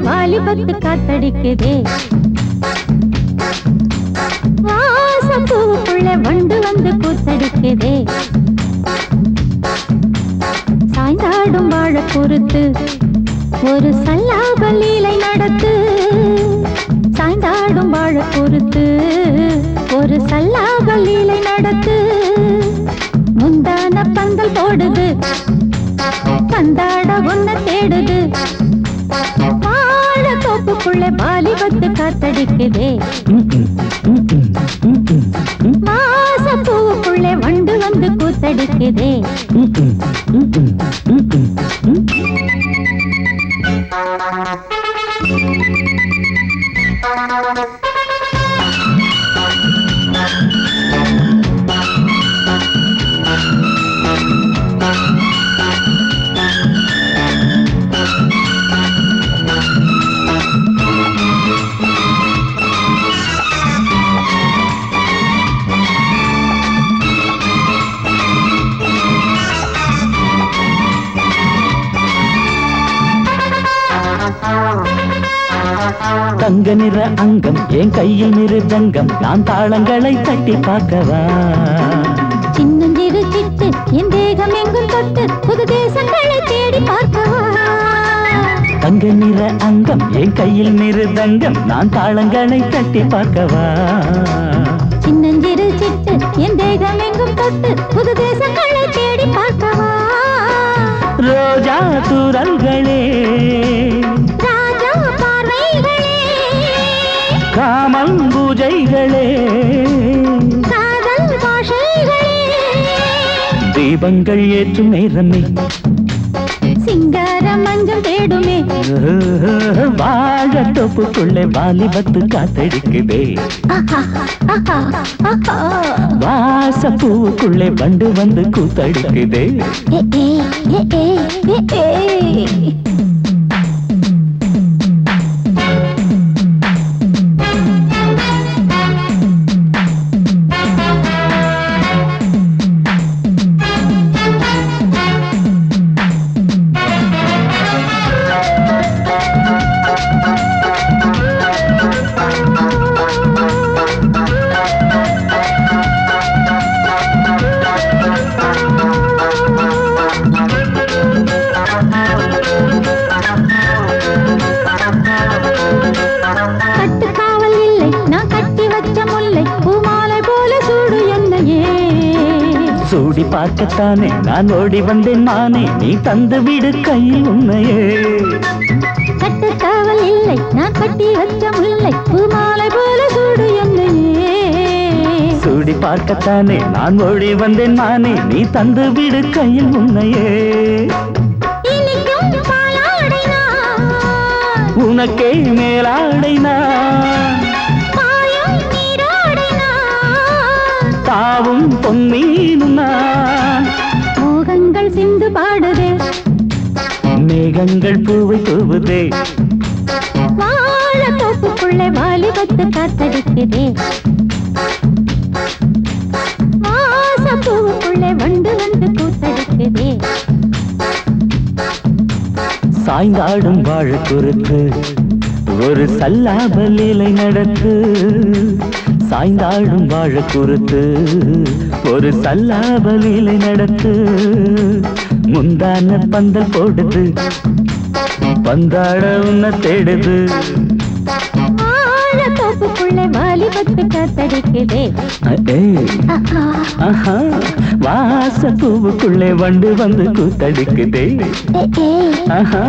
வாலிபத்து காத்தடிக்குதே வாசம் பூவுக்குள்ள வண்டு வந்து கூத்தடிக்குதே சாய்ந்தாடும் வாழ பொறுத்து ஒரு சல்லாப லீலை நடத்து சாய்ந்தாடும் வாழ பொறுத்து ஒரு சல்லாப லீலை நடத்து முந்தான பந்தல் போடுது பந்தாட உன்ன தேடுது தோப்புக்குள்ளே வாலிபத்து காத்தடிக்குதே மாசம் பூவுக்குள்ளே வண்டு வந்து கூத்தடிக்குதே தங்க நிற அங்கம் என் கையில் மிருதங்கம் நான் தாளங்களை தட்டி பார்க்கவா சின்னஞ்சிறு சிட்டு என் தேகம் எங்கும் தொட்டு புது தேசங்களை தேடி பார்க்கவா தங்க நிற அங்கம் என் கையில் மிருதங்கம் நான் தாளங்களை தட்டி பார்க்கவா சின்னஞ்சிறு சிட்டு என் தேகம் எங்கும் தொட்டு புது தேசங்களை தேடி பார்க்கவா ரோஜா தூரல்களே காமல் பூஜைகளே காதல் பாஷைகளே தீபங்கள் ஏற்றும் நேரமே சிங்கார மஞ்சள் தேடுமே வாழ தோப்புக்குள்ளே வாலிபத்து காத்தடிக்குதே வாச பூவுக்குள்ளே வண்டு வந்து கூத்தடிக்குதே சூடி பார்க்கத்தானே நான் ஓடி வந்தேன் மானே நீ தந்து விடு கையில் உன்னையே கட்டுக்காவல் இல்லை நான் கட்டி வச்ச முல்லை பூமாலை போல சூடு என்னையே சூடி பார்க்கத்தானே நான் ஓடி வந்தேன் மானே நீ தந்து விடு கையில் உன்னையே உனக்கே மேலாடைனா தாவும் பொன்னீனுனா மோகங்கள் சிந்து பாடுதே மேகங்கள் பூவை தூவுதே வாழ தோப்புக்குள்ளே வாலிபத்து காத்தடிக்குதே வாச பூவுக்குள்ளே வண்டு வந்து கூத்தடிக்குதே சாய்ந்தாடும் வாழ குறுக்கு ஒரு சல்லாப லீலை நடத்து சாய்ந்தாடும் வாழ குறுத்து ஒரு சல்லாப லீலை நடத்து முந்தான பந்தல் போடுது பந்தாட உன்ன தேடுது வாழ தோப்புக்குள்ளே வாலிபத்து காத்தடிக்குதே வாச பூவுக்குள்ளே வண்டு வந்து கூத்தடிக்குதே ஆஹா